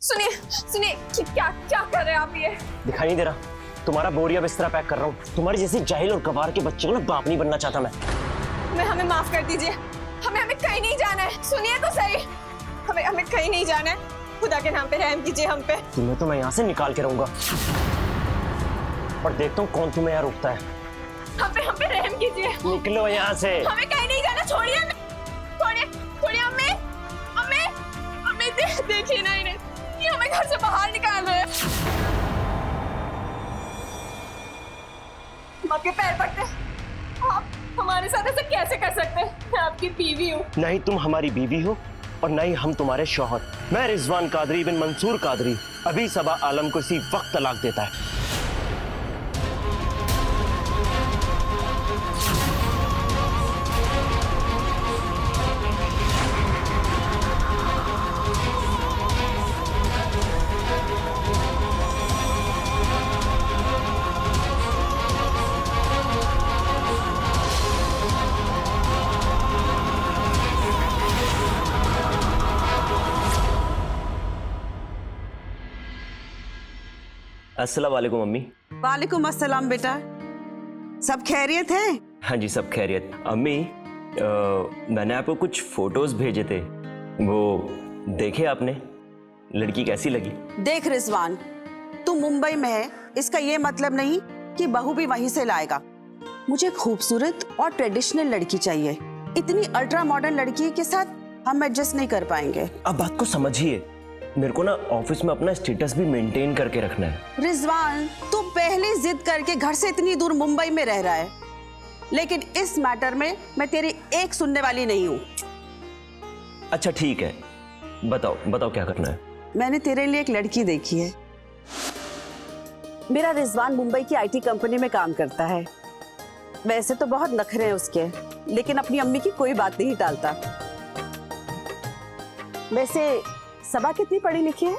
सुनिए सुनिए, क्या क्या कर रहे हैं आप? ये दिखाई नहीं दे रहा? तुम्हारा बोरिया बिस्तरा पैक कर रहा हूँ। तुम्हारी जैसी जाहिल और गवार के बच्चे को ना बाप नहीं बनना चाहता मैं। हमें माफ कर दीजिए, हमें कहीं नहीं जाना है। सुनिए तो सही, हमें कहीं नहीं जाना है। खुदा के नाम पे रहम कीजिए हम पे। तुम्हें तो मैं यहाँ से निकाल के रहूंगा और देखता हूँ कौन तुम्हें यहाँ रोकता है। हम पे रहम कीजिए। निकलो यहाँ से। हमें कहीं नहीं जाना, छोड़िए छोड़िए छोड़िए। अम्मी अम्मी अम्मी देखिए ना इन्हें, ये हमें घर से बाहर निकाल रहे हैं। हम आपके पैर पड़ते हैं, आप हमारे साथ ऐसे कैसे कर सकते हैं? मैं आपकी बीवी हूँ। नहीं तुम हमारी बीवी हो और नहीं हम तुम्हारे शौहर। मैं रिजवान कादरी बिन मंसूर कादरी अभी सबा आलम को इसी वक्त तलाक देता है। अस्सलाम वालेकुम अम्मी। वालेकुम अस्सलाम बेटा, सब खैरियत है? हाँ जी सब खैरियत। अम्मी मैंने आपको कुछ फोटोज भेजे थे, वो देखे आपने? लड़की कैसी लगी? देख रिजवान, तू मुंबई में है इसका ये मतलब नहीं कि बहू भी वहीं से लाएगा। मुझे खूबसूरत और ट्रेडिशनल लड़की चाहिए। इतनी अल्ट्रा मॉडर्न लड़की के साथ हम एडजस्ट नहीं कर पाएंगे। अब बात को समझिए, मेरे को ना ऑफिस में अपना स्टेटस भी मेंटेन करके रखना है। रिजवान, तू पहले जिद करके घर से इतनी दूर मुंबई में रह रहा है, लेकिन इस मैटर में मैं तेरी एक सुनने वाली नहीं हूँ। अच्छा ठीक है, बताओ बताओ क्या करना है। मैंने तेरे लिए एक लड़की देखी है। मेरा रिजवान मुंबई की आईटी कंपनी में काम करता है। वैसे तो बहुत नखरे हैं उसके, लेकिन अपनी अम्मी की कोई बात नहीं टालता। वैसे सबा कितनी पढ़ी लिखी है?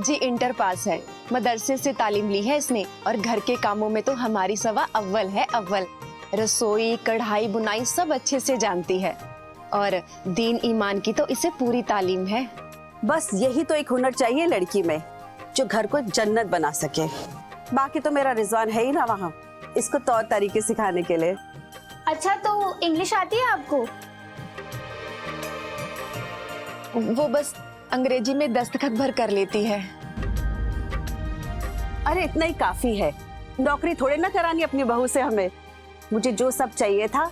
जी इंटर पास है, मदरसे से तालीम ली है इसने, और घर के कामों में तो हमारी सबा अव्वल है अव्वल। रसोई, कढ़ाई, बुनाई सब अच्छे से जानती है, और दीन ईमान की तो इसे पूरी तालीम है। बस यही तो एक हुनर चाहिए लड़की में, जो घर को जन्नत बना सके। बाकी तो मेरा रिजवान है ही ना वहाँ, इसको तौर तरीके सिखाने के लिए। अच्छा, तो इंग्लिश आती है आपको? वो बस अंग्रेजी में दस्तखत भर कर लेती है। अरे इतना ही काफी है, नौकरी थोड़े ना करानी अपनी बहू से हमें। मुझे जो सब चाहिए था,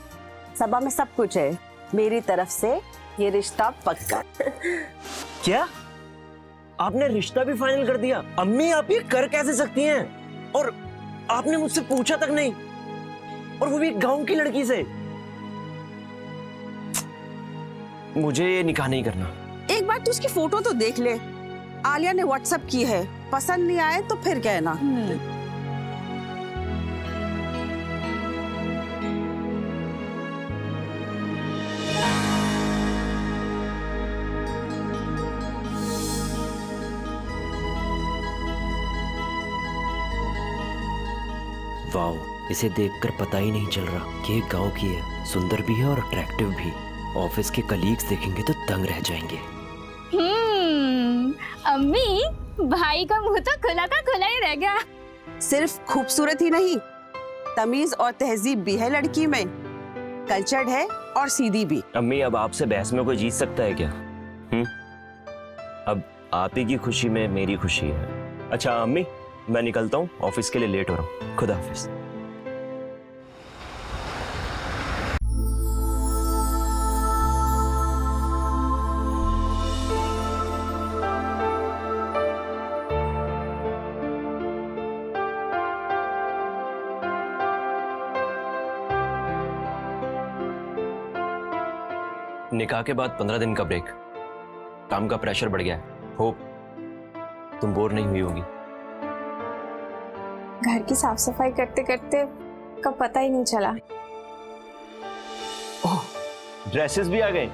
सबा में सब कुछ है। मेरी तरफ से ये रिश्ता पक्का। क्या आपने रिश्ता भी फाइनल कर दिया? अम्मी आप ये कर कैसे सकती हैं? और आपने मुझसे पूछा तक नहीं, और वो भी गांव की लड़की से। मुझे ये निकाह नहीं करना। एक बार तू उसकी फोटो तो देख ले, आलिया ने व्हाट्सएप की है। पसंद नहीं आए तो फिर कहना। वाओ, इसे देखकर पता ही नहीं चल रहा कि ये गांव की है। सुंदर भी है और अट्रैक्टिव भी। ऑफिस के कलीग्स देखेंगे तो दंग रह जाएंगे। अम्मी, भाई का मुंह तो खुला का खुला ही रह गया। सिर्फ खूबसूरत ही नहीं, तमीज और तहजीब भी है लड़की में। कल्चर्ड है और सीधी भी। अम्मी अब आपसे बहस में कोई जीत सकता है क्या? अब आप ही की खुशी में मेरी खुशी है। अच्छा अम्मी, मैं निकलता हूँ, ऑफिस के लिए लेट हो रहा हूँ। खुदा हाफिज। निकाह के बाद 15 दिन का ब्रेक। काम का प्रेशर बढ़ गया है। होप तुम बोर नहीं हुई होगी। घर की साफ सफाई करते करते कब पता ही नहीं चला। ओह, ड्रेसेस भी आ गए।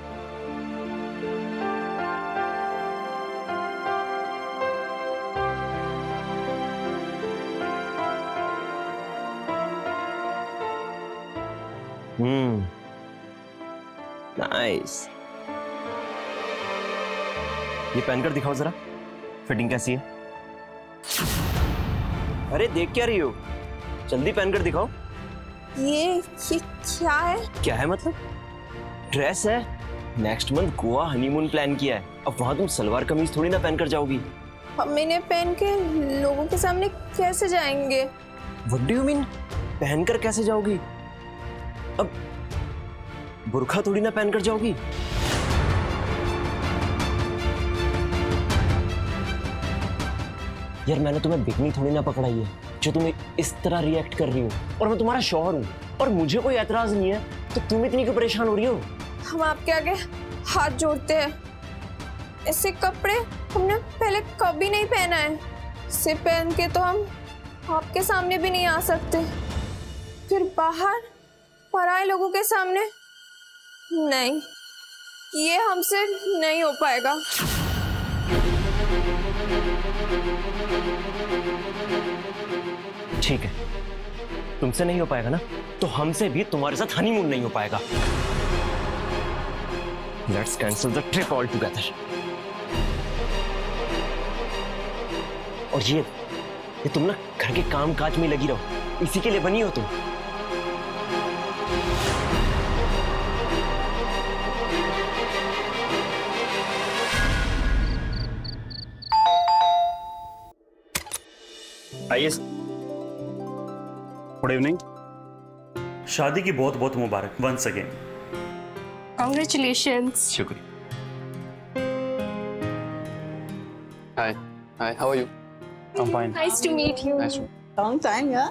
नाइस। ये पहनकर दिखाओ जरा। फिटिंग कैसी है? अरे देख क्या रही हो? जल्दी पहन कर दिखाओ। ये क्या है? क्या है मतलब? ड्रेस है। Next month Goa honeymoon plan किया है। अब वहां तुम सलवार कमीज थोड़ी ना पहन कर जाओगी। हम इन्हें पहन के लोगों के सामने कैसे जाएंगे? What do you mean? पहन कर कैसे जाओगी? अब बुर्खा थोड़ी ना पहन कर जाओगी। यार मैंने तुम्हें बिकनी थोड़ी ना पकड़ाई है जो तुम इस तरह रिएक्ट कर रही हो। और मैं तुम्हारा शौहर हूँ और मुझे कोई एतराज नहीं है, तो तुम इतनी क्यों परेशान हो रही हो? हम आपके आगे हाथ जोड़ते हैं। ऐसे कपड़े हमने पहले कभी नहीं पहना है। इसे पहन के तो हम आपके सामने भी नहीं आ सकते, फिर बाहर पराए लोगों के सामने नहीं, ये हमसे नहीं हो पाएगा। ठीक है, तुमसे नहीं हो पाएगा ना, तो हमसे भी तुम्हारे साथ हनीमून नहीं हो पाएगा। Let's cancel the trip all together. और ये तुम ना घर के काम काज में लगी रहो, इसी के लिए बनी हो तुम। आइए। Good evening. शादी की बहुत बहुत मुबारक वंस अगेन। Congratulations. शुक्रिया। Hi. Hi, how are you? I'm fine. Nice to meet you. Nice to Long time, yeah?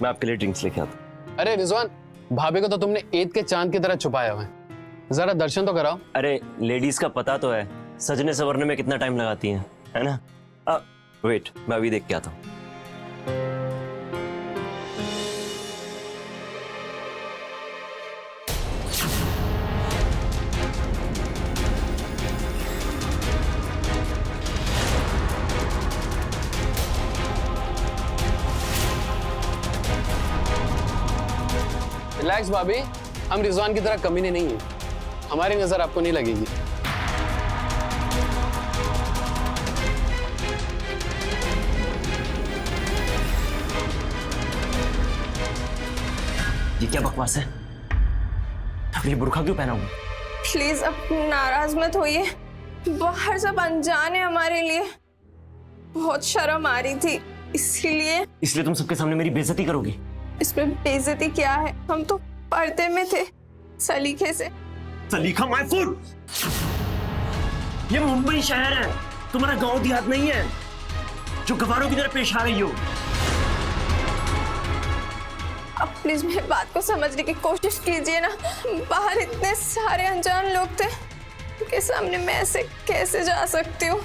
मैं आपके लिए ड्रिंक्स लेके आता हूं। अरे रिजवान, भाभी को तो तुमने ईद के चांद की तरह छुपाया हुआ है। जरा दर्शन तो कराओ। अरे लेडीज का पता तो है सजने संवरने में कितना टाइम लगाती हैं, है ना? वेट, मैं अभी देख के आता हूँ। रिलैक्स भाभी, हम रिजवान की तरह कमीने नहीं हैं। हमारी नजर आपको नहीं लगेगी। ये क्या बकवास है? ये बुर्खा क्यों पहना हुआ? प्लीज अब नाराज मत होइए, बाहर सब अनजान है हमारे लिए। बहुत शर्म आ रही थी इसलिए तुम सबके सामने मेरी बेइज्जती करोगी? इसमें बेइज्जती क्या है? हम तो पर्दे में थे, सलीके से। सलीका माय फूड। ये मुंबई शहर है, तुम्हारा गांव देहात नहीं है जो गवारों की तरह पेश आ रही हो। अब प्लीज मेरी बात को समझने की कोशिश कीजिए ना। बाहर इतने सारे अनजान लोग थे, उनके सामने मैं ऐसे कैसे जा सकती हूँ?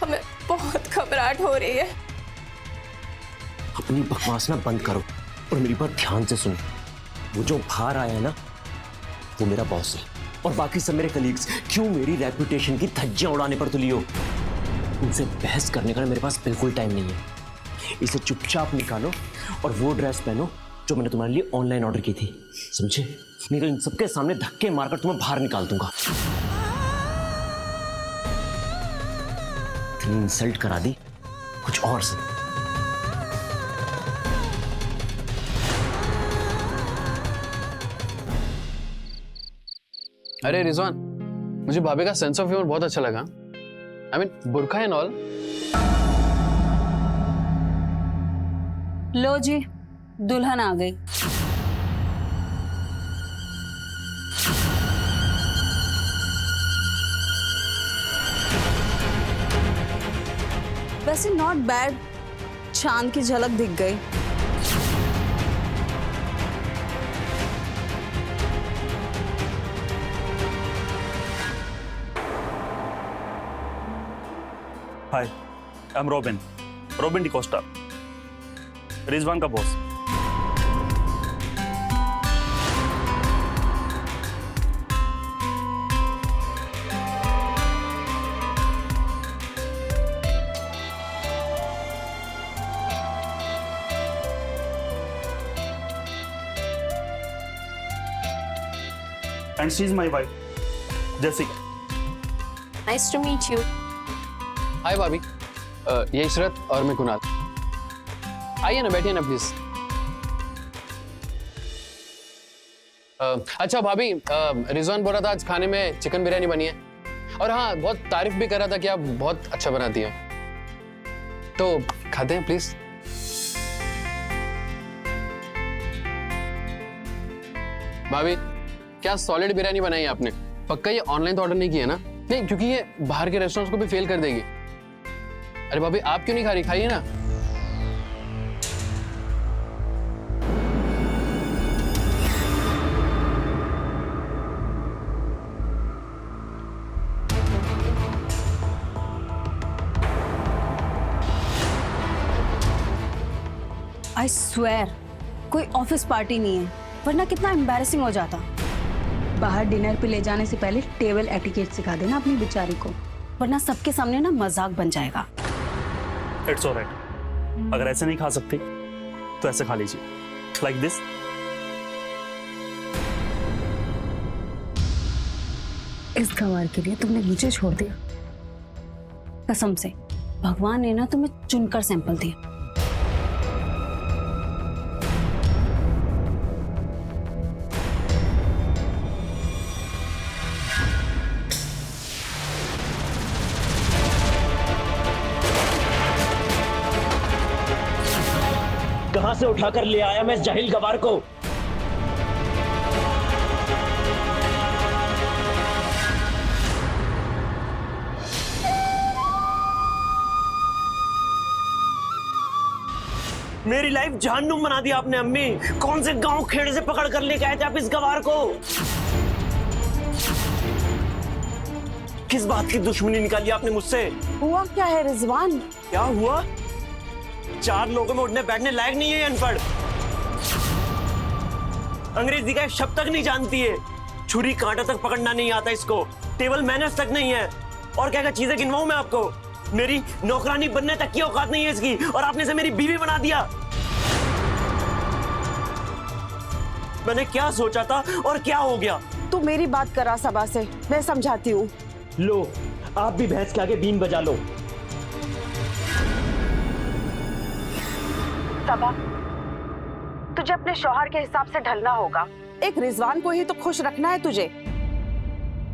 हमें बहुत घबराहट हो रही है। अपनी बकवास ना बंद करो और मेरी बात ध्यान से सुनो। वो जो बाहर आया है ना, वो मेरा बॉस है और बाकी सब मेरे कलीग्स। क्यों मेरी रेपुटेशन की धज्जियां उड़ाने पर तुली हो? उनसे बहस करने का मेरे पास बिल्कुल टाइम नहीं है। इसे चुपचाप निकालो और वो ड्रेस पहनो जो मैंने तुम्हारे लिए ऑनलाइन ऑर्डर की थी, समझे? नहीं तो इन सबके सामने धक्के मारकर तुम्हें बाहर निकाल दूंगा। इतनी इंसल्ट करा दी, कुछ और से। अरे रिजवान, मुझे भाभी का सेंस ऑफ ह्यूमर बहुत अच्छा लगा। I mean burqa and all. लो जी, दुल्हन आ गई। वैसे नॉट बैड, चांद की झलक दिख गई। Hi, I am Robin D'Costa, Rizwan का boss. And she is my wife, Jessica. Nice to meet you. Hi भाभी, ये इशरत और मैं कुणाल। आइए ना, बैठिए ना प्लीज। अच्छा भाभी, रिजवान बोल रहा था आज खाने में चिकन बिरयानी बनी है, और हाँ बहुत तारीफ भी कर रहा था कि आप बहुत अच्छा बनाती हैं, तो खाते हैं प्लीज। भाभी, क्या सॉलिड बिरयानी बनाई है आपने? पक्का ये ऑनलाइन तो ऑर्डर नहीं किया ना? नहीं, क्योंकि ये बाहर के रेस्टोरेंट्स को भी फेल कर देगी। अरे भाभी, आप क्यों नहीं खा रही? खाइए ना। आई स्वेयर कोई ऑफिस पार्टी नहीं है, वरना कितना एम्बैरेसिंग हो जाता। बाहर डिनर पे ले जाने से पहले टेबल एटिकेट सिखा देना अपनी बेचारी को, वरना सबके सामने ना मजाक बन जाएगा। इट्स ऑलराइट, अगर ऐसे नहीं खा सकते तो ऐसे खा लीजिए, लाइक दिस। इस गंवार के लिए तुमने मुझे छोड़ दिया। कसम से भगवान ने ना तुम्हें चुनकर सैंपल दिया। कहां से उठाकर ले आया मैं इस जाहिल गवार को? मेरी लाइफ जहन्नुम बना दिया आपने अम्मी। कौन से गांव खेड़े से पकड़ कर लेके आए थे आप इस गवार को? किस बात की दुश्मनी निकाली आपने मुझसे? हुआ क्या है रिजवान? क्या हुआ? 4 लोगों में उठने बैठने लायक नहीं है ये अनपढ़। अंग्रेजी का एक शब्द तक नहीं जानती है, छुरी कांटा तक पकड़ना नहीं आता इसको, टेबल मैनर्स तक नहीं है। और क्या क्या चीजें गिनवाऊं मैं आपको? मेरी नौकरानी बनने तक की औकात नहीं है इसकी, और आपने इसे मेरी बीवी बना दिया। मैंने क्या सोचा था और क्या हो गया? तू मेरी बात करा सबा से, मैं समझाती हूँ। लो, आप भी भैंस के आगे बीन बजा लो। सबा, तुझे अपने शौहर के हिसाब से ढलना होगा। एक रिजवान को ही तो खुश रखना है तुझे।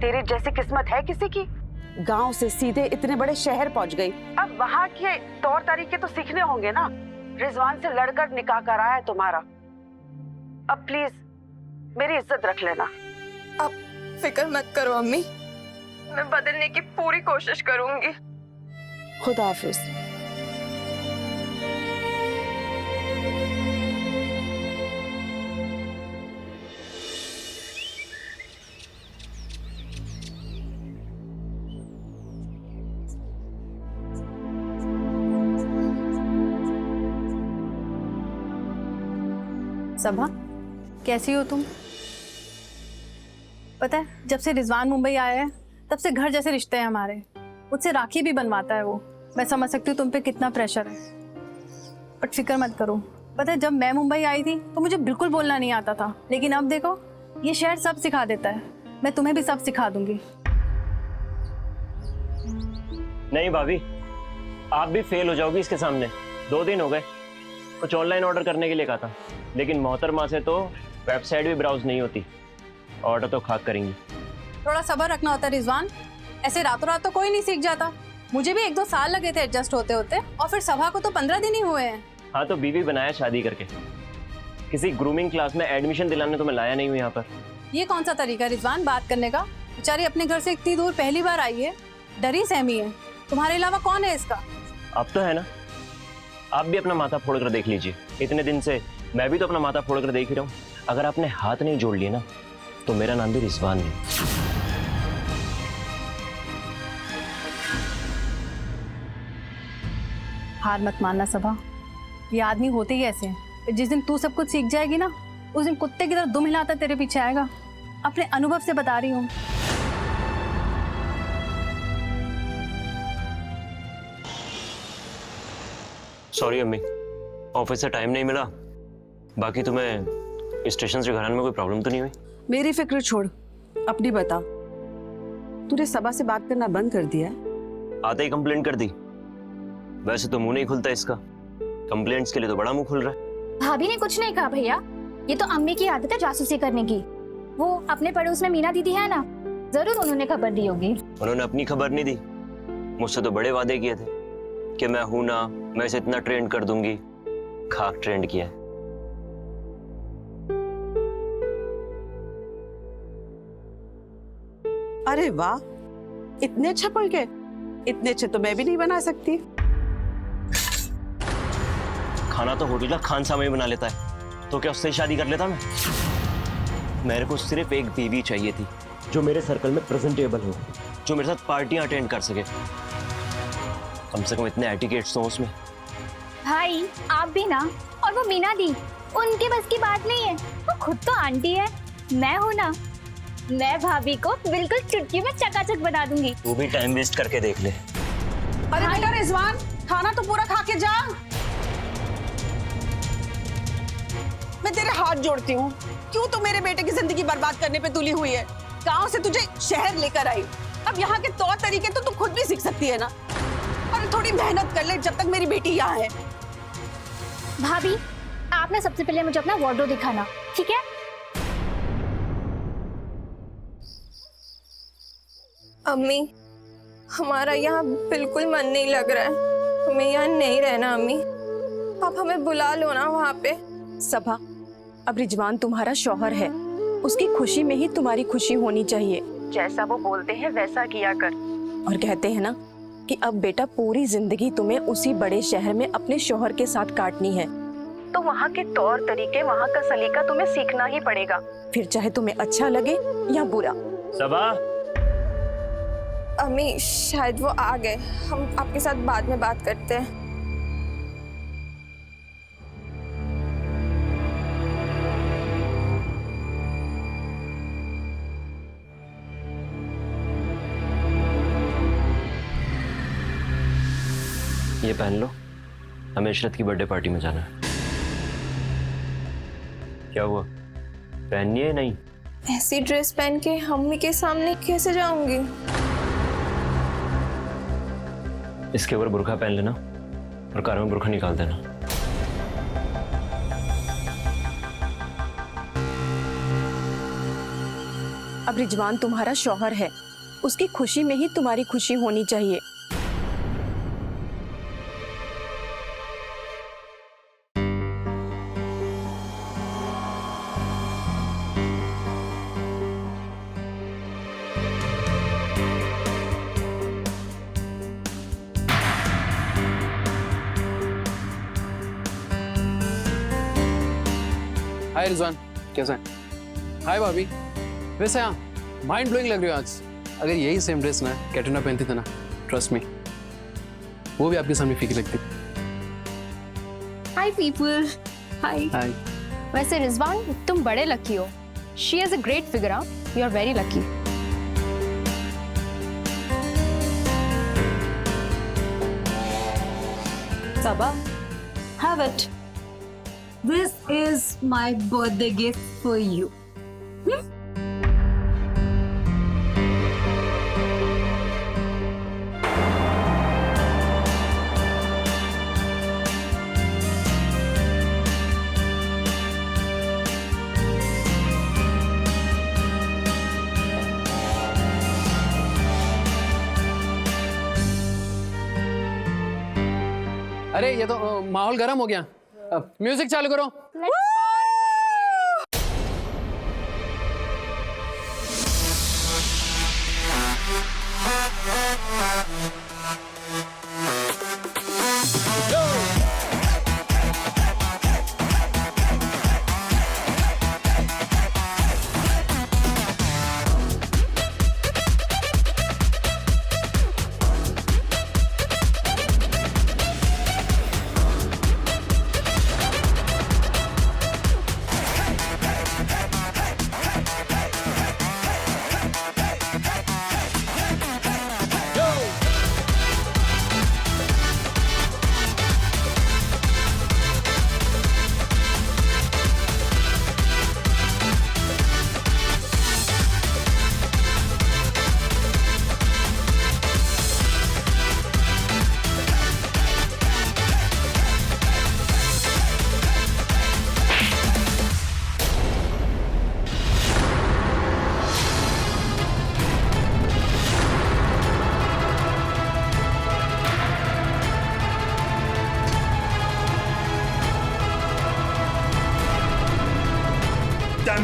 तेरी जैसी किस्मत है किसी की? गांव से सीधे इतने बड़े शहर पहुंच गई। अब वहां के तौर तरीके तो सीखने होंगे ना। रिजवान से लड़कर निकाह कराया है तुम्हारा। अब प्लीज मेरी इज्जत रख लेना। आप फिक्र मत करो अम्मी, मैं बदलने की पूरी कोशिश करूंगी। खुदा हाफिज। सबा, कैसी हो तुम? पता है, जब से रिजवान मुंबई आया है तब से घर जैसे रिश्ते हैं हमारे। मुझसे राखी भी बनवाता है वो। मैं समझ सकती हूँ तुम पे कितना प्रेशर है, बट फिक्र मत करो। पता है, जब मैं मुंबई आई थी तो मुझे बिल्कुल बोलना नहीं आता था, लेकिन अब देखो ये शहर सब सिखा देता है। मैं तुम्हें भी सब सिखा दूंगी। नहीं भाभी, आप भी फेल हो जाओगी इसके सामने। 2 दिन हो गए, कुछ ऑनलाइन ऑर्डर करने के लिए कहा था, लेकिन मोहतरमा से तो वेबसाइट भी ब्राउज नहीं होती। ऑर्डर तो खाक करेंगी। थोड़ा सब्र रखना होता है रिजवान, ऐसे रातों रात तो कोई नहीं सीख जाता। मुझे भी 1-2 साल लगे थे एडजस्ट होते होते, और फिर सभा को तो 15 दिन ही हुए हैं। हाँ, तो बीवी बनाया शादी करके। किसी ग्रूमिंग क्लास में एडमिशन दिलाने तो मैं लाया नहीं हूँ यहाँ पर। ये कौन सा तरीका रिजवान बात करने का? बेचारी अपने घर से इतनी दूर पहली बार आई है, डरी सहमी है। तुम्हारे अलावा कौन है इसका? अब तो है ना, आप भी अपना माथा फोड़ कर देख लीजिए। इतने दिन से मैं भी तो अपना माथा फोड़ कर देख ही रहा हूँ। अगर आपने हाथ नहीं जोड़ लिए ना, तो मेरा नाम भी रिजवान नहीं। हार मत मानना सबा, ये आदमी होते ही ऐसे हैं। जिस दिन तू सब कुछ सीख जाएगी ना, उस दिन कुत्ते की तरह दुम हिलाता तेरे पीछे आएगा। अपने अनुभव से बता रही हूँ। सॉरी अम्मी, ऑफिस से टाइम नहीं मिला। बाकी तुम्हें स्टेशन से घर आने में कोई प्रॉब्लम तो नहीं हुई? मेरी फिक्र छोड़, अपनी बता। तूने सबा से बात करना बंद कर दिया है? आते ही कंप्लेंट कर दी। वैसे तो मुंह नहीं खुलता इसका, कंप्लेंट्स के लिए तो बड़ा मुंह खुल रहा है। भाभी ने कुछ नहीं कहा भैया, ये तो अम्मी की आदत है जासूसी करने की। वो अपने पड़ोस में मीना दीदी है ना, जरूर उन्होंने खबर दी होगी। उन्होंने अपनी खबर नहीं दी, मुझसे तो बड़े वादे किए थे कि मैं हूं ना, मैं इसे इतना ट्रेंड कर दूंगी। खाक ट्रेंड किया है। अरे वाह, इतने अच्छे पुलके, इतने अच्छे तो मैं भी नहीं बना सकती। खाना तो होटल का खान सामा ही बना लेता है, तो क्या उससे ही शादी कर लेता मैं? मेरे को सिर्फ एक बीवी चाहिए थी जो मेरे सर्कल में प्रेजेंटेबल हो, जो मेरे साथ पार्टियां अटेंड कर सके। कम से कम इतने एटिकेट्स तो उसमें। भाई आप भी ना, और वो मीना दी, उनके बस की बात नहीं है। वो खुद तो आंटी है, मैं हूँ ना, मैं भाभी को बिल्कुल चुटकी में चकाचक बना दूंगी। तू भी टाइम वेस्ट करके देख ले। अरे बेटा रिजवान, खाना तो पूरा खा के जा। मैं तेरे हाथ जोड़ती हूँ, क्यों तू मेरे बेटे की जिंदगी बर्बाद करने पे तुली हुई है? गांव से तुझे शहर लेकर आई, अब यहाँ के तौर तरीके तो तू खुद भी सीख सकती है ना। और थोड़ी मेहनत कर ले जब तक मेरी बेटी यहाँ है। भाभी आप ना सबसे पहले मुझे अपना वार्डरोब दिखाना, ठीक है? अम्मी, हमारा यहाँ बिल्कुल मन नहीं लग रहा है, हमें यहाँ नहीं रहना। अम्मी आप हमें बुला लो ना वहाँ पे। सबा, अब रिजवान तुम्हारा शौहर है, उसकी खुशी में ही तुम्हारी खुशी होनी चाहिए। जैसा वो बोलते हैं वैसा किया कर। और कहते हैं ना कि अब बेटा पूरी जिंदगी तुम्हें उसी बड़े शहर में अपने शौहर के साथ काटनी है, तो वहाँ के तौर तरीके, वहाँ का सलीका तुम्हें सीखना ही पड़ेगा, फिर चाहे तुम्हें अच्छा लगे या बुरा। सबा, अम्मी शायद वो आ गए, हम आपके साथ बाद में बात करते हैं। ये पहन लो, हमें इशरत की बर्थडे पार्टी में जाना है। क्या हुआ, पहननी है? नहीं, ऐसी ड्रेस पहन के अम्मी के सामने कैसे जाऊंगी? इसके ऊपर बुर्का पहन लेना और कार में बुर्का निकाल देना। अब रिजवान तुम्हारा शौहर है, उसकी खुशी में ही तुम्हारी खुशी होनी चाहिए। हाय रिजवान, कैसा है? हाय भाभी, वैसे हाँ माइंड ब्लोइंग लग रही हो आज। अगर यही सेम ड्रेस ना कैटरीना पहनती थी ना, ट्रस्ट मी, वो भी आपके सामने फीकी लगती। Hi people, hi. हाय। वैसे रिजवान तुम बड़े लकी हो, she is a great figure, you are very lucky. Saba, have it. This is my birthday gift for you. अरे ये तो माहौल गर्म हो गया, म्यूजिक चालू करो।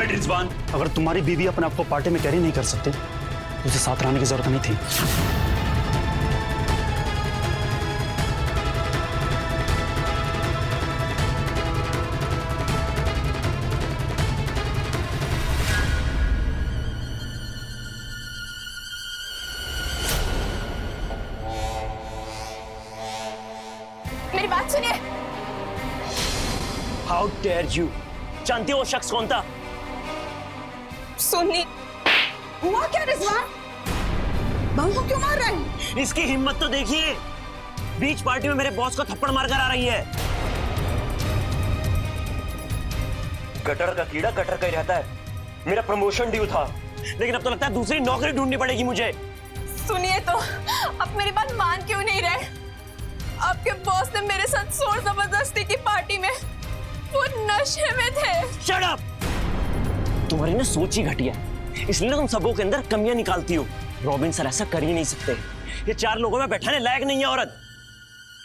इट रिजवान। अगर तुम्हारी बीवी अपने आप को पार्टी में कैरी नहीं कर सकती तो उसे साथ रहने की जरूरत नहीं थी। मेरी बात सुनिए। How dare you. जानती हो वो शख्स कौन था? सुननी हुआ क्या रिजवान? बहू को क्यों मार रहे हैं? इसकी हिम्मत तो देखिए, बीच पार्टी में मेरे बॉस को थप्पड़ मारकर आ रही है। गटर का कीड़ा गटर का ही रहता है। मेरा प्रमोशन ड्यू था, लेकिन अब तो लगता है दूसरी नौकरी ढूंढनी पड़ेगी मुझे। सुनिए तो, अब मेरी बात मान क्यों नहीं रहे? आपके बॉस ने मेरे साथ जोर जबरदस्ती की पार्टी में, वो नशे में थे। Shut up! तुम्हारी ना सोच ही घटिया है, इसलिए ना तुम सबों के अंदर कमियां निकालती हो। रॉबिन सर ऐसा कर ही नहीं सकते। ये 4 लोगों में बैठाने लायक नहीं है औरत।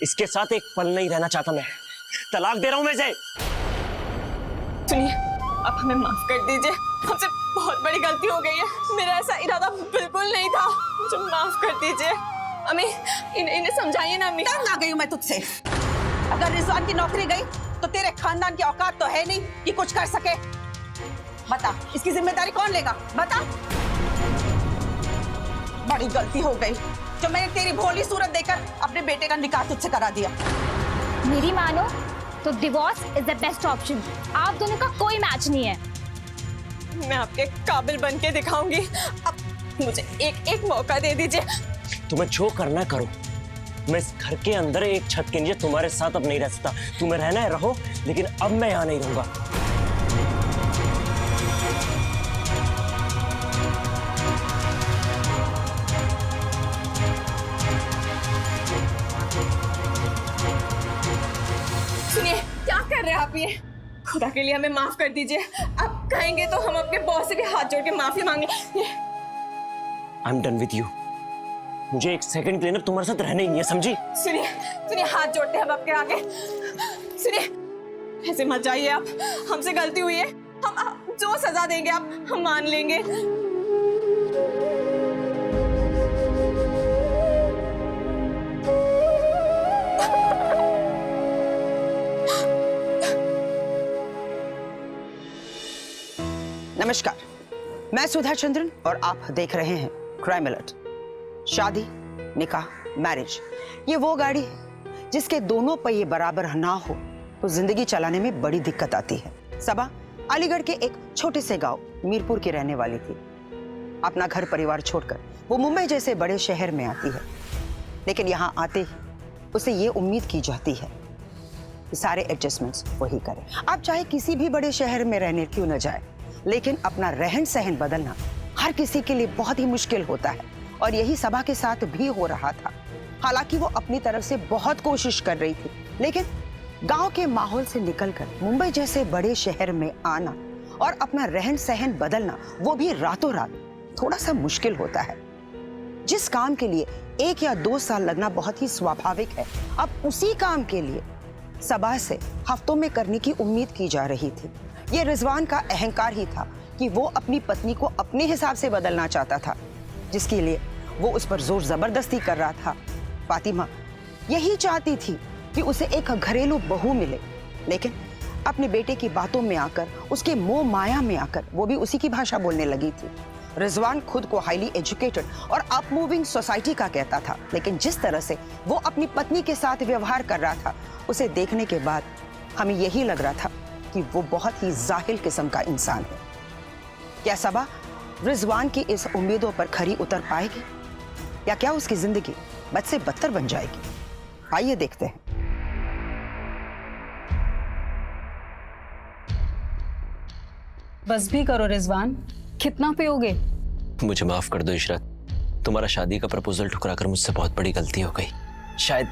इसके साथ एक पल नहीं रहना चाहता मैं। तलाक दे रहा हूं मैं इसे। सुनिए, आप हमें माफ कर दीजिए, हमसे बहुत बड़ी गलती हो गई है। मेरा ऐसा इरादा बिल्कुल नहीं था, मुझे माफ कर दीजिए। अम्मी, इन्हें समझाइए ना अम्मी। तंग आ गई हूं मैं तुझसे। अगर रिजवान की नौकरी गई तो तेरे खानदान की औकात तो है नहीं कि कुछ कर सके। बता, इसकी जिम्मेदारी कौन लेगा? बता। बड़ी गलती हो गई जो मैंने तेरी भोली सूरत देखकर अपने बेटे का निकाह तुझसे करा दिया। मेरी मानो तो divorce is the best option. आप दोनों का कोई मैच नहीं है। मैं आपके काबिल बन के दिखाऊंगी। अब मुझे एक मौका दे दीजिए। तुम्हें जो करना करो। मैं इस घर के अंदर एक छत के नीचे तुम्हारे साथ अब नहीं रह सकता। तुम्हें रहना है रहो, लेकिन अब मैं यहाँ नहीं रहूंगा। सुनिए, क्या कर रहे हैं आप ये? खुदा के लिए हमें माफ कर दीजिए। आप कहेंगे तो हम अपने बॉस से भी हाथ जोड़ के माफी मांगे। I am done with you. मुझे एक सेकंड के लिए ना तुम्हारे साथ रहना ही नहीं है, समझी? सुनिए, हाथ जोड़ते हैं हम आपके आगे। सुनिए, ऐसे मत जाइए आप। हमसे गलती हुई है, हम जो सजा देंगे आप हम मान लेंगे। नमस्कार, मैं सुधा चंद्रन और आप देख रहे हैं क्राइम अलर्ट। शादी, निकाह, मैरिज, ये वो गाड़ी है जिसके दोनों पहिए बराबर ना हो तो जिंदगी चलाने में बड़ी दिक्कत आती है। सबा अलीगढ़ के एक छोटे से गांव मीरपुर की रहने वाली थी। अपना घर परिवार छोड़कर वो मुंबई जैसे बड़े शहर में आती है, लेकिन यहाँ आते ही उसे ये उम्मीद की जाती है कि सारे एडजस्टमेंट्स वही करे। आप चाहे किसी भी बड़े शहर में रहने क्यों न जाए, लेकिन अपना रहन सहन बदलना हर किसी के लिए बहुत ही मुश्किल होता है, और यही सबा के साथ भी हो रहा था। हालांकि वो अपनी तरफ से बहुत कोशिश कर रही थी, लेकिन गांव के माहौल से निकलकर मुंबई जैसे बड़े शहर में आना और अपना रहन सहन बदलना, वो भी रातों रात, थोड़ा सा मुश्किल होता है। जिस काम के लिए 1 या 2 साल लगना बहुत ही स्वाभाविक है, अब उसी काम के लिए सबा से हफ्तों में करने की उम्मीद की जा रही थी। ये रिजवान का अहंकार ही था कि वो अपनी पत्नी को अपने हिसाब से बदलना चाहता था, जिसके लिए वो उस पर जोर जबरदस्ती कर रहा था। फातिमा यही चाहती थी कि उसे एक घरेलू बहू मिले, लेकिन अपने बेटे की बातों में आकर, उसके मोह माया में आकर वो भी उसी की भाषा बोलने लगी थी। रिजवान खुद को हाईली एजुकेटेड और अप मूविंग सोसाइटी का कहता था, लेकिन जिस तरह से वो अपनी पत्नी के साथ व्यवहार कर रहा था, उसे देखने के बाद हमें यही लग रहा था कि वो बहुत ही जाहिल किस्म का इंसान है। क्या सबा रिजवान की इस उम्मीदों पर खरी उतर पाएगी, या क्या उसकी जिंदगी बद से बदतर बन जाएगी? आइए देखते हैं। बस भी करो रिजवान, कितना पियोगे? मुझे माफ कर दो इशरत, तुम्हारा शादी का प्रपोजल ठुकराकर मुझसे बहुत बड़ी गलती हो गई। शायद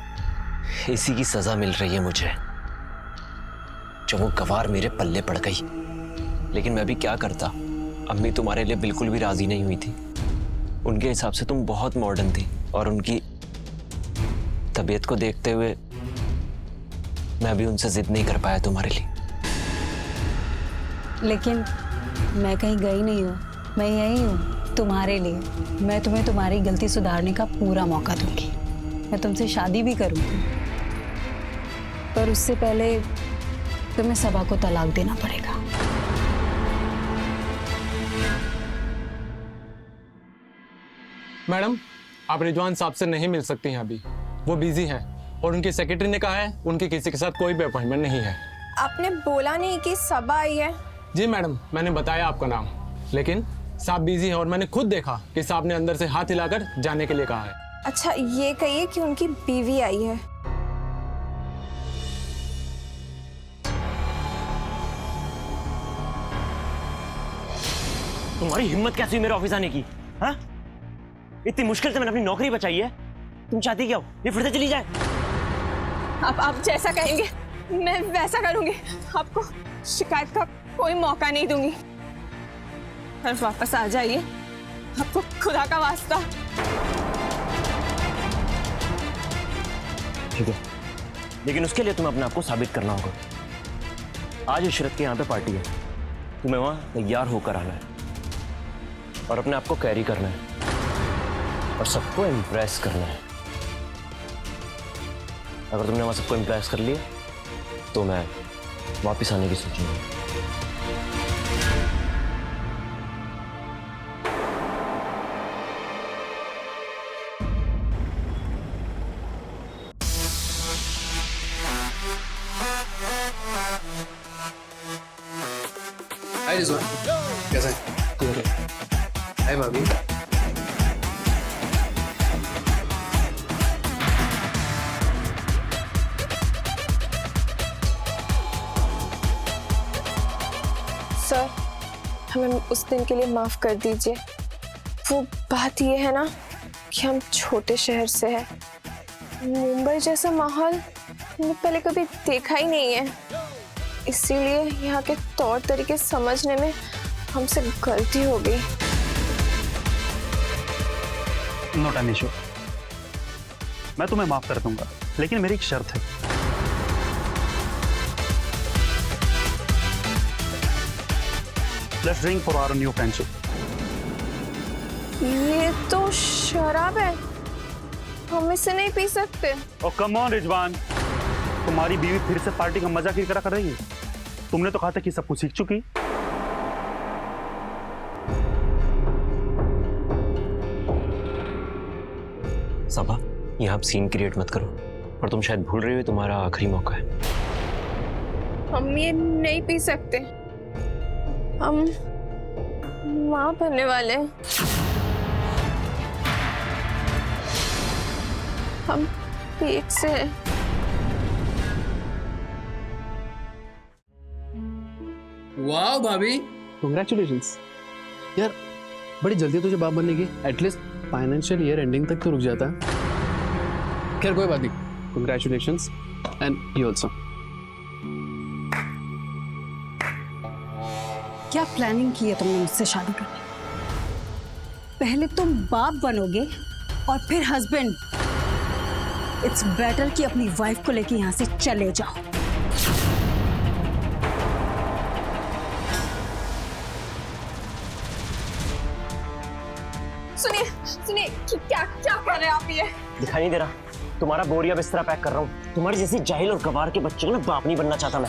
इसी की सजा मिल रही है मुझे, जो वो गवार मेरे पल्ले पड़ गई। लेकिन मैं भी क्या करता, अम्मी तुम्हारे लिए बिल्कुल भी राजी नहीं हुई थी। उनके हिसाब से तुम बहुत मॉडर्न थी, और उनकी तबीयत को देखते हुए मैं भी उनसे जिद नहीं कर पाया तुम्हारे लिए। लेकिन मैं कहीं गई नहीं हूँ, मैं यही हूँ तुम्हारे लिए। मैं तुम्हें तुम्हारी गलती सुधारने का पूरा मौका दूंगी। मैं तुमसे शादी भी करूंगी, पर उससे पहले तुम्हें सबा को तलाक देना पड़ेगा। मैडम, आप रिजवान साहब से नहीं मिल सकती हैं अभी, वो बिजी हैं और उनकी सेक्रेटरी ने कहा है उनके किसी के साथ कोई भी अपॉइंटमेंट नहीं है। आपने बोला नहीं कि सबा आई है? जी मैडम, मैंने बताया आपका नाम, लेकिन साहब बिजी हैं और मैंने खुद देखा कि साहब ने अंदर से हाथ हिलाकर जाने के लिए कहा है। अच्छा, ये कहिए कि उनकी बीवी आई है। तुम्हारी हिम्मत कैसी हुई मेरे ऑफिस आने की? हाँ, इतनी मुश्किल से मैंने अपनी नौकरी बचाई है, तुम चाहती क्या हो ये फिर से चली जाए? आप जैसा कहेंगे मैं वैसा करूंगी। आपको शिकायत का कोई मौका नहीं दूंगी। पर वापस आ जाइए, आपको खुदा का वास्ता। ठीक है, लेकिन उसके लिए तुम्हें अपने आप को साबित करना होगा। आज इशरत के यहाँ पे पार्टी है, तुम्हें वहां तैयार होकर आना है और अपने आप को कैरी करना है और सबको इम्प्रेस करना है। अगर तुमने वहां सबको इम्प्रेस कर लिया तो मैं वापस आने की सोचूंगा। हाय रिजवान, कैसा है? हाय भाभी। सर, हमें उस दिन के लिए माफ कर दीजिए। वो बात ये है ना कि हम छोटे शहर से हैं। मुंबई जैसा माहौल हमने पहले कभी देखा ही नहीं है, इसीलिए यहाँ के तौर तरीके समझने में हमसे गलती हो गई। नॉट एन इशू, मैं तुम्हें माफ कर दूंगा, लेकिन मेरी एक शर्त है। Let's drink for our new friendship. ये तो शराब है, हम इसे नहीं पी सकते। ओ कम ऑन रिजवान, तुम्हारी बीवी फिर से पार्टी का मजा किरकिरा कर रही है। तुमने तो कहा था कि सब कुछ सीख चुकी। सबा, यहाँ आप सीन क्रिएट मत करो, और तुम शायद भूल रही हो तुम्हारा आखिरी मौका है। हम ये नहीं पी सकते, हम मां बनने वाले हैं। हम पेट से हैं। वाह भाभी, कांग्रेचुलेशंस। यार बड़ी जल्दी तुझे बाप बनने की, एटलीस्ट फाइनेंशियल ईयर एंडिंग तक तो रुक जाता। खैर कोई बात नहीं, कांग्रेचुलेशंस एंड यू आल्सो। क्या प्लानिंग की है तुमने मुझसे शादी करने? पहले तुम बाप बनोगे और फिर हस्बैंड। इट्स बेटर कि अपनी वाइफ को लेके यहाँ से चले जाओ। सुनिए सुनिए, क्या क्या कर रहे हैं आप? ये दिखाई नहीं दे रहा? तुम्हारा बोरिया बिस्तरा पैक कर रहा हूँ। तुम्हारी जैसी जाहिल और गवार के बच्चे को ना बाप नहीं बनना चाहता मैं।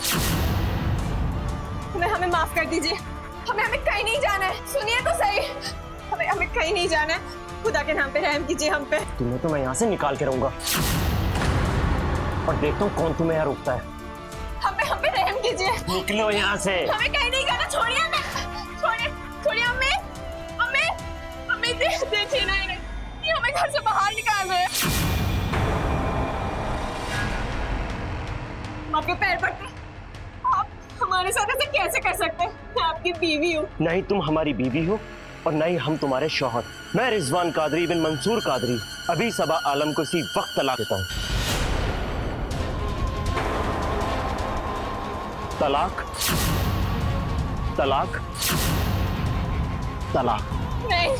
हमें माफ कर दीजिए, हमें कहीं नहीं जाना है। सुनिए तो सही, हमें कहीं नहीं जाना है। खुदा के नाम पे रहम कीजिए हम पे। तुम्हें तो मैं यहाँ से निकाल के रहूंगा और देखता हूँ कौन तुम्हें यहाँ रोकता है। हम पे रहम कीजिए। निकलो यहाँ से। हमें कहीं नहीं जाना। छोड़िए हमें, छोड़िए हमें। हमें देखिए ना, ये हमें घर से बाहर निकाल रहे हैं। हम आपके पैर पड़ते, आप हमारे साथ ऐसे कैसे कर सकते हैं? मैं आपकी बीवी हूँ। नहीं तुम हमारी बीवी हो और न ही हम तुम्हारे शौहर। मैं रिजवान कादरी बिन मंसूर कादरी अभी सबा आलम को इसी वक्त तलाक देता हूँ। तलाक, तलाक, तलाक। नहीं,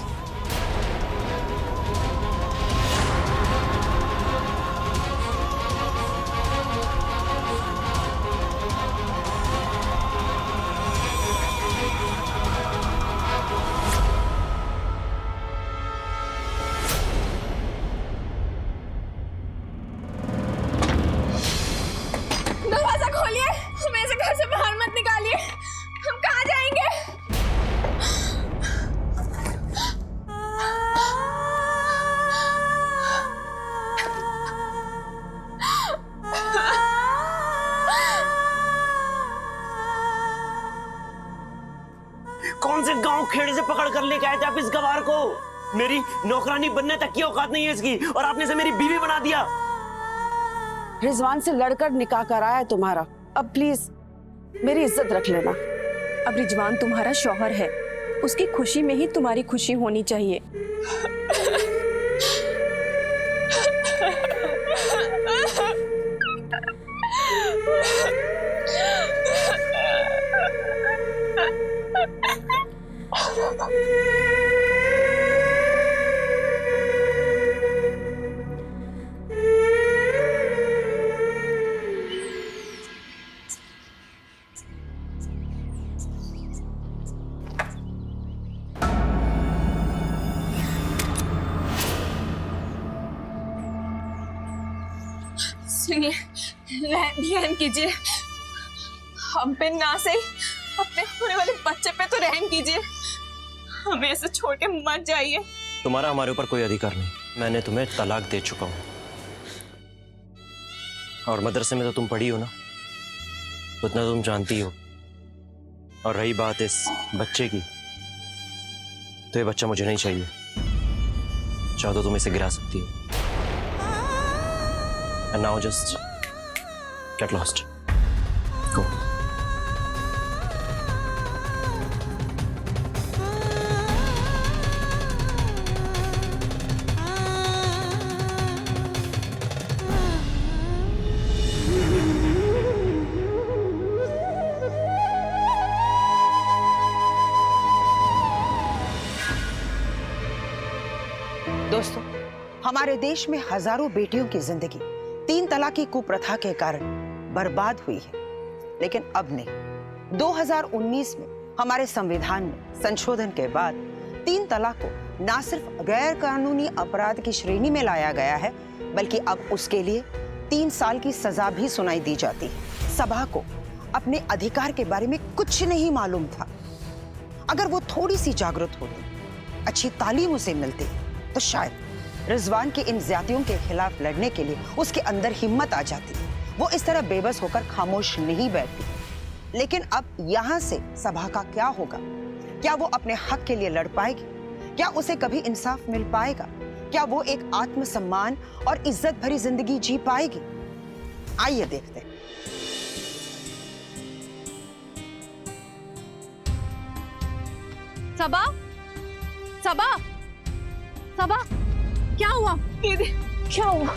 से गांव खेड़े से पकड़ कर लेके आए थे आप इस गवार को। मेरी नौकरानी बनने तक की औकात नहीं है इसकी, और आपने इसे मेरी बीवी बना दिया। रिजवान से लड़कर निकाह कराया है तुम्हारा, अब प्लीज मेरी इज्जत रख लेना। अब रिजवान तुम्हारा शौहर है, उसकी खुशी में ही तुम्हारी खुशी होनी चाहिए। सुनिए, रहम कीजिए, हम पे ना सही अपने होने वाले बच्चे पे तो रहम कीजिए। हमें ऐसे छोड़ के मत जाइए। तुम्हारा हमारे ऊपर कोई अधिकार नहीं, मैंने तुम्हें तलाक दे चुका हूँ। और मदरसे में तो तुम पढ़ी हो ना, उतना तुम जानती हो। और रही बात इस बच्चे की, तो ये बच्चा मुझे नहीं चाहिए। चाहो तो तुम इसे गिरा सकती हो। And now just get lost. Go. दोस्तों, हमारे देश में हजारों बेटियों की जिंदगी 3 तलाक की कुप्रथा के कारण बर्बाद हुई है, लेकिन अब नहीं। 2019 में हमारे संविधान में संशोधन के बाद 3 तलाक को ना सिर्फ गैर कानूनी अपराध की श्रेणी में लाया गया है, बल्कि अब उसके लिए 3 साल की सजा भी सुनाई दी जाती है। सभा को अपने अधिकार के बारे में कुछ नहीं मालूम था। अगर वो थोड़ी सी जागरूक होती, अच्छी तालीम उसे मिलती, तो शायद रिजवान की इन ज्यादतियों के खिलाफ लड़ने के लिए उसके अंदर हिम्मत आ जाती। वो इस तरह बेबस होकर खामोश नहीं बैठती। लेकिन अब यहाँ से सभा का क्या होगा? क्या वो अपने हक के लिए लड़ पाएगी? क्या उसे कभी इंसाफ मिल पाएगा? क्या वो एक आत्मसम्मान और इज्जत भरी जिंदगी जी पाएगी? आइए देखते हैं। सबा, सबा, सबा, क्या हुआ? दीदी, क्या हुआ?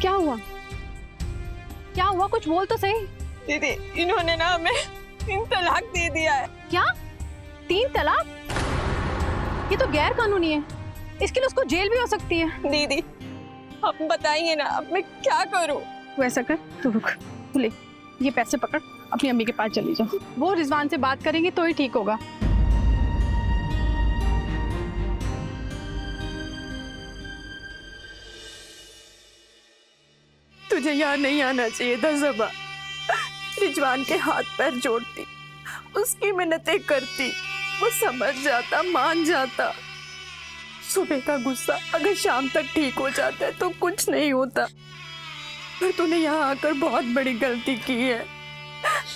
क्या हुआ? क्या हुआ? कुछ बोल तो सही। दीदी, इन्होंने ना हमें 3 तलाक दे दिया है। क्या? 3 तलाक? ये तो गैर कानूनी है, इसके लिए उसको जेल भी हो सकती है। दीदी, आप बताइए ना, अब मैं क्या करूं? तू ऐसा कर, तू रुक, तू ले ये पैसे पकड़, अपनी अम्मी के पास चली जाओ। वो रिजवान से बात करेंगे तो ही ठीक होगा। तुझे यहाँ नहीं आना चाहिए था सबा। रिजवान के हाथ पैर जोड़ती, उसकी मिन्नतें करती, वो समझ जाता, मान जाता। सुबह का गुस्सा अगर शाम तक ठीक हो जाता है तो कुछ नहीं होता, पर तूने यहाँ आकर बहुत बड़ी गलती की है।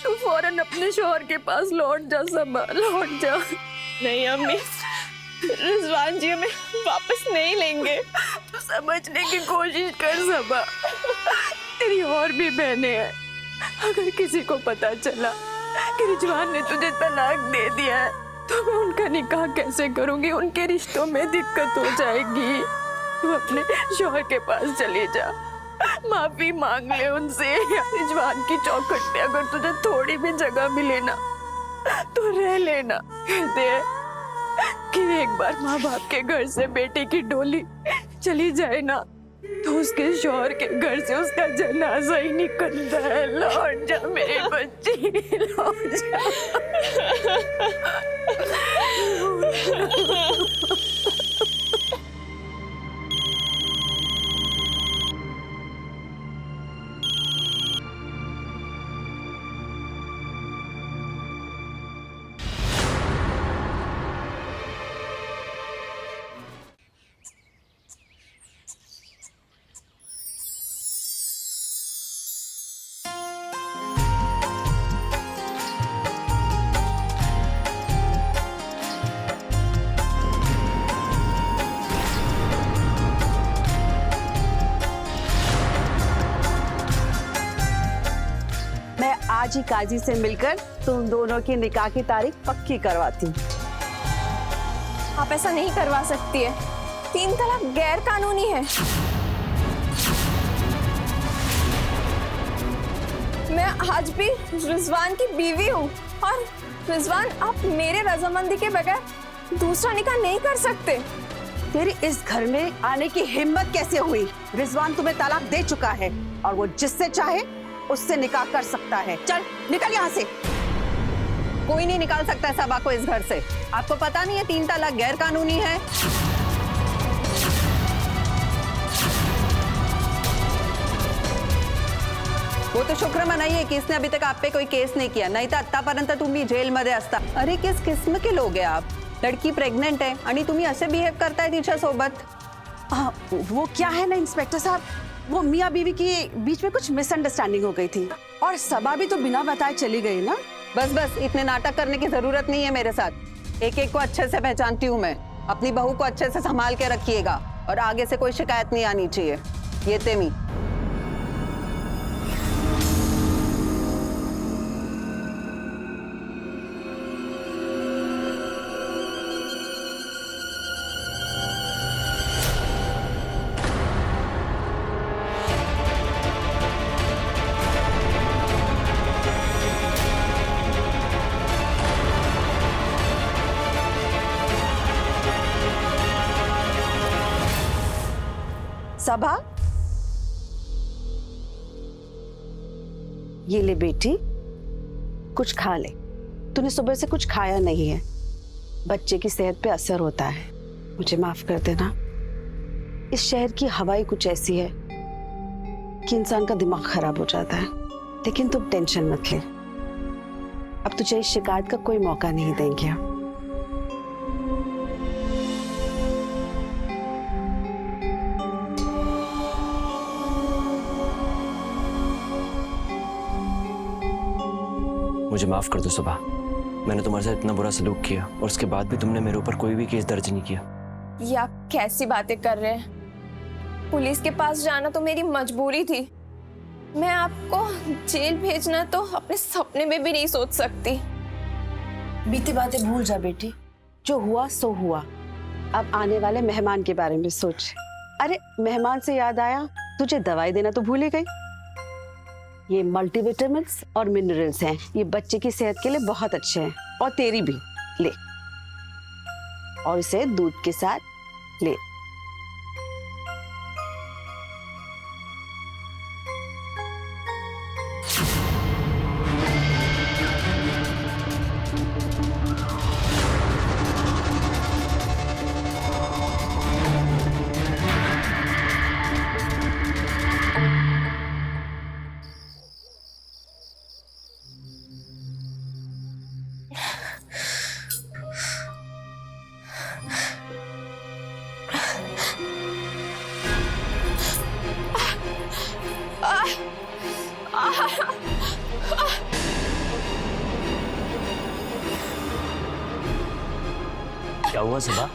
तू फौरन अपने शौहर के पास लौट जा सबा, लौट जा। नहीं अम्मी, रिजवान जी हमें वापस नहीं लेंगे। तू समझने की कोशिश कर सबा, तेरी और भी बहनें हैं। अगर किसी को पता चला कि रिजवान ने तुझे तलाक दे दिया है तो मैं उनका निकाह कैसे करूंगी? उनके रिश्तों में दिक्कत हो जाएगी। तू अपने शौहर के पास चली जा, माफी मांग ले उनसे। रिजवान की चौखट पे अगर तुझे थोड़ी भी जगह मिले ना तो रह लेना। कहते हैं कि एक बार माँ बाप के घर से बेटे की डोली चली जाए ना तो उसके शौहर के घर से उसका जनाजा ही निकलता है। लौट जा मेरे बच्चे, लौट जा। आज ही काजी से मिलकर तुम दोनों की निकाह की तारीख पक्की करवाती हूँ। आप ऐसा नहीं करवा सकती है। 3 तलाक गैर कानूनी है। मैं आज भी रिजवान की बीवी हूँ और रिजवान, आप मेरे रजामंदी के बगैर दूसरा निकाह नहीं कर सकते। तेरी इस घर में आने की हिम्मत कैसे हुई? रिजवान तुम्हें तलाक दे चुका है और वो जिससे चाहे उससे निकाह कर सकता है। चल निकल यहाँ से। कोई नहीं निकाल सकता है सबा को इस घर से। आपको पता नहीं है 3 तलाक गैर कानूनी है? वो तो शुक्र मनाइए कि इसने अभी तक आप पे कोई केस नहीं किया, नाही तर आतापर्यंत तुम्ही जेलमध्ये असता। अरे किस किस्म के लोग हैं आप? लड़की प्रेग्नेंट है आणि तुम्ही असे बिहेव करताय तिच्या सोबत। वो क्या है ना इंस्पेक्टर साहब, वो मियाँ बीवी के बीच में कुछ मिसअंडरस्टैंडिंग हो गई थी और सबा भी तो बिना बताए चली गई ना। बस बस, इतने नाटक करने की जरूरत नहीं है मेरे साथ। एक एक को अच्छे से पहचानती हूँ मैं। अपनी बहू को अच्छे से संभाल के रखिएगा और आगे से कोई शिकायत नहीं आनी चाहिए। ये तेमी। सबा, ये ले बेटी, कुछ खा ले। तूने सुबह से कुछ खाया नहीं है, बच्चे की सेहत पे असर होता है। मुझे माफ कर देना। इस शहर की हवा ही कुछ ऐसी है कि इंसान का दिमाग खराब हो जाता है। लेकिन तुम टेंशन मत ले, अब तुझे इस शिकायत का कोई मौका नहीं देंगे। मुझे माफ कर दो सुबह, मैंने तुम्हारे साथ इतना बुरा सलूक किया और उसके बाद भी तुमने मेरे ऊपर कोई भी केस दर्ज नहीं किया। ये आप कैसी बातें कर रहे हैं? पुलिस के पास जाना तो मेरी मजबूरी थी। मैं आपको जेल भेजना तो अपने सपने में भी नहीं सोच सकती। बीती बातें भूल जा बेटी, जो हुआ सो हुआ। अब आने वाले मेहमान के बारे में सोच। अरे मेहमान से याद आया, तुझे दवाई देना तो भूल ही गई। ये मल्टीविटामिन्स और मिनरल्स हैं, ये बच्चे की सेहत के लिए बहुत अच्छे हैं और तेरी भी ले। और इसे दूध के साथ ले। क्या हुआ सुबह?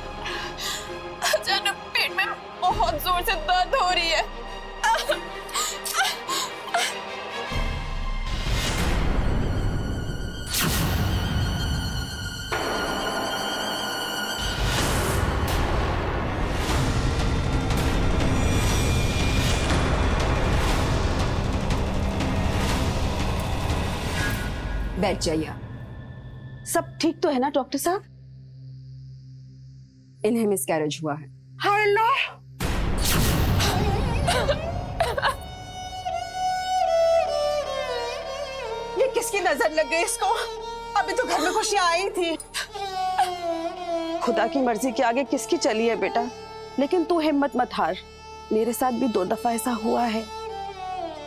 अचानक पेट में बहुत जोर से दर्द हो रही है। बैठ जाइए। सब ठीक तो है ना डॉक्टर साहब? इन्हें मिसकैरेज हुआ है। हेलो, ये किसकी नजर लग गई इसको? अभी तो घर में खुशियां आई थी। खुदा की मर्जी के आगे किसकी चली है बेटा? लेकिन तू हिम्मत मत हार, मेरे साथ भी 2 दफा ऐसा हुआ है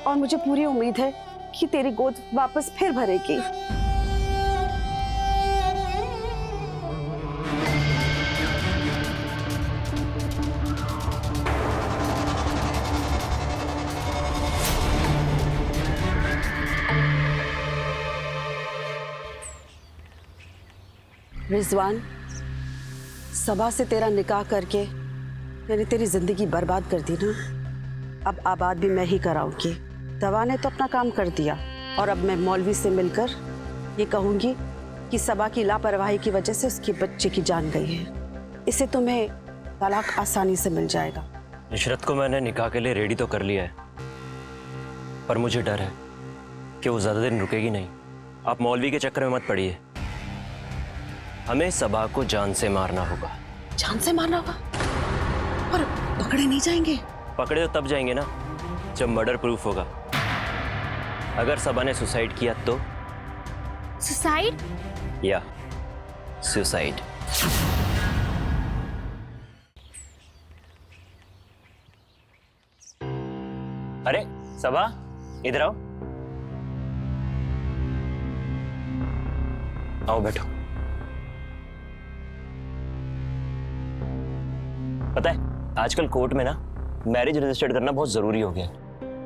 और मुझे पूरी उम्मीद है कि तेरी गोद वापस फिर भरेगी। रिजवान, सबा से तेरा निकाह करके मैंने तेरी जिंदगी बर्बाद कर दी ना। अब आबाद भी मैं ही कराऊंगी। दवा ने तो अपना काम कर दिया, और अब मैं मौलवी से मिलकर ये कहूंगी कि सबा की लापरवाही की वजह से उसके बच्चे की जान गई है। इससे तुम्हें तलाक आसानी से मिल जाएगा। इशरत को मैंने निकाह के लिए रेडी तो कर लिया है, पर मुझे डर है कि वो ज्यादा दिन रुकेगी नहीं। आप मौलवी के चक्कर में मत पड़िए, हमें सबा को जान से मारना होगा। जान से मारना होगा? और पकड़े नहीं जाएंगे? पकड़े तो तब जाएंगे ना जब मर्डर प्रूफ होगा। अगर सबा ने सुसाइड किया तो? सुसाइड? या सुसाइड। अरे सबा, इधर आओ। आओ बैठो। पता है आजकल कोर्ट में ना मैरिज रजिस्टर्ड करना बहुत जरूरी हो गया है।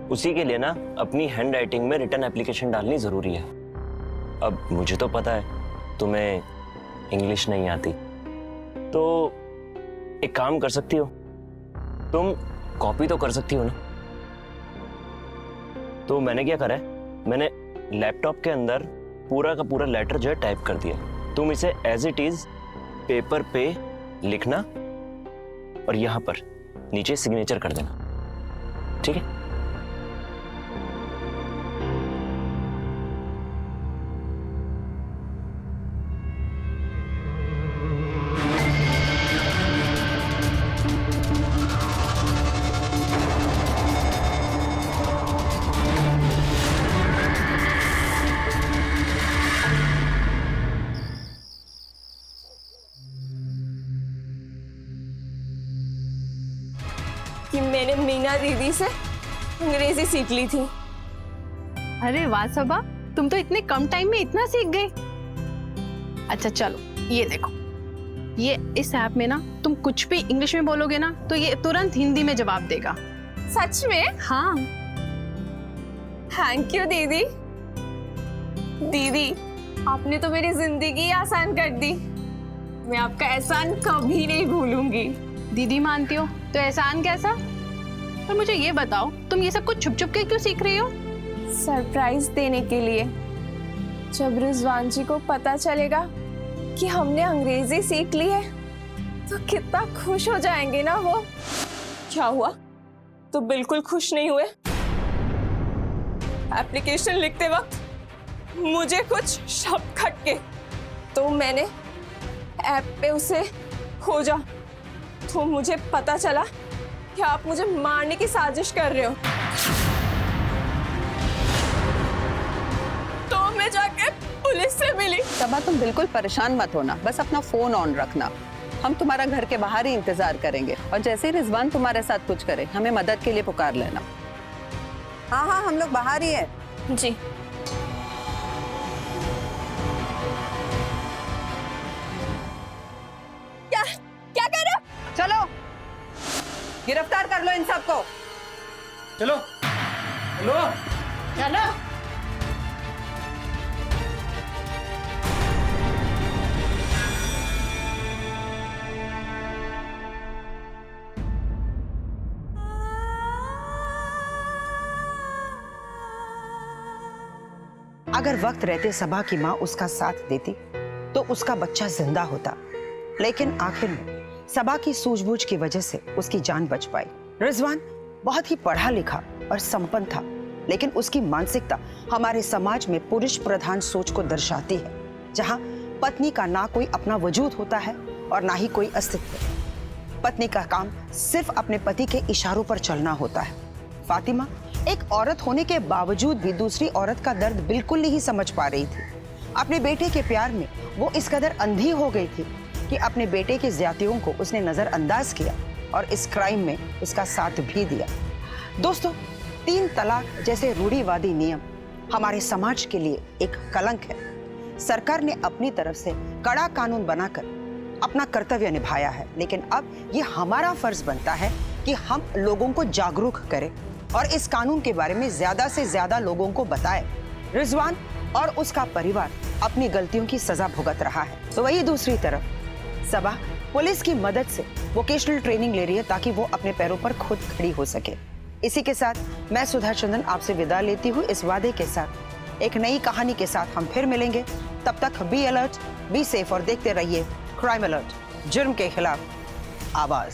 उसी के लिए ना अपनी हैंड राइटिंग में रिटर्न एप्लीकेशन डालनी जरूरी है। अब मुझे तो पता है तुम्हें इंग्लिश नहीं आती, तो एक काम कर सकती हो, तुम कॉपी तो कर सकती हो ना। तो मैंने क्या करा है, मैंने लैपटॉप के अंदर पूरा का पूरा लेटर जो है टाइप कर दिया। तुम इसे एज इट इज पेपर पे लिखना और यहां पर नीचे सिग्नेचर कर देना, ठीक है? कि मैंने मीना दीदी से अंग्रेजी सीख ली थी। अरे वाह सबा, तुम तो इतने कम टाइम में इतना सीख गई। अच्छा चलो ये देखो, ये इस ऐप में ना तुम कुछ भी इंग्लिश में बोलोगे ना तो ये तुरंत हिंदी में जवाब देगा। सच में? हाँ। थैंक यू दीदी। दीदी आपने तो मेरी जिंदगी आसान कर दी। मैं आपका एहसान कभी नहीं भूलूंगी। दीदी मानती हो तो एहसान कैसा? पर मुझे ये बताओ, तुम ये सब कुछ छुप छुप के क्यों सीख रही हो? सरप्राइज देने के लिए। जब रिजवान जी को पता चलेगा कि हमने अंग्रेजी सीख ली है तो कितना खुश हो जाएंगे ना वो। क्या हुआ, तो बिल्कुल खुश नहीं हुए? एप्लीकेशन लिखते वक्त मुझे कुछ शब्द खटके तो मैंने ऐप पे उसे खोजा, तो मुझे पता चला कि आप मुझे मारने की साजिश कर रहे हो। तो मैं जाके पुलिस से मिली। सबा तुम बिल्कुल परेशान मत होना, बस अपना फोन ऑन रखना। हम तुम्हारा घर के बाहर ही इंतजार करेंगे और जैसे ही रिजवान तुम्हारे साथ कुछ करे हमें मदद के लिए पुकार लेना। हाँ हाँ, हम लोग बाहर ही है जी। क्या कर रहे हो? चलो गिरफ्तार कर लो इन सबको। चलो चलो चलो। अगर वक्त रहते सबा की माँ उसका साथ देती तो उसका बच्चा जिंदा होता, लेकिन आखिर में सबा की सूझबूझ की वजह से उसकी जान बच पाई। रिजवान बहुत ही पढ़ा लिखा और संपन्न था, लेकिन उसकी मानसिकता हमारे समाज में पुरुष प्रधान सोच को दर्शाती है, जहां पत्नी का ना कोई अपना वजूद होता है और ना ही कोई अस्तित्व। पत्नी का काम सिर्फ अपने पति के इशारों पर चलना होता है। फातिमा एक औरत होने के बावजूद भी दूसरी औरत का दर्द बिल्कुल नहीं समझ पा रही थी। अपने बेटे के प्यार में वो इस कदर अंधी हो गई थी कि अपने बेटे की ज्यादतियों को उसने नजरअंदाज किया और इस क्राइम में उसका साथ भी दिया। दोस्तों, 3 तलाक जैसे रूढ़िवादी नियम हमारे समाज के लिए एक कलंक है। सरकार ने अपनी तरफ से कड़ा कानून बनाकर अपना कर्तव्य निभाया है, लेकिन अब ये हमारा फर्ज बनता है कि हम लोगों को जागरूक करें और इस कानून के बारे में ज्यादा से ज्यादा लोगों को बताएं। रिजवान और उसका परिवार अपनी गलतियों की सजा भुगत रहा है, तो वही दूसरी तरफ सबा पुलिस की मदद से वोकेशनल ट्रेनिंग ले रही है ताकि वो अपने पैरों पर खुद खड़ी हो सके। इसी के साथ मैं सुधा चंदन आपसे विदा लेती हूँ, इस वादे के साथ एक नई कहानी के साथ हम फिर मिलेंगे। तब तक बी अलर्ट, बी सेफ और देखते रहिए क्राइम अलर्ट, जुर्म के खिलाफ आवाज।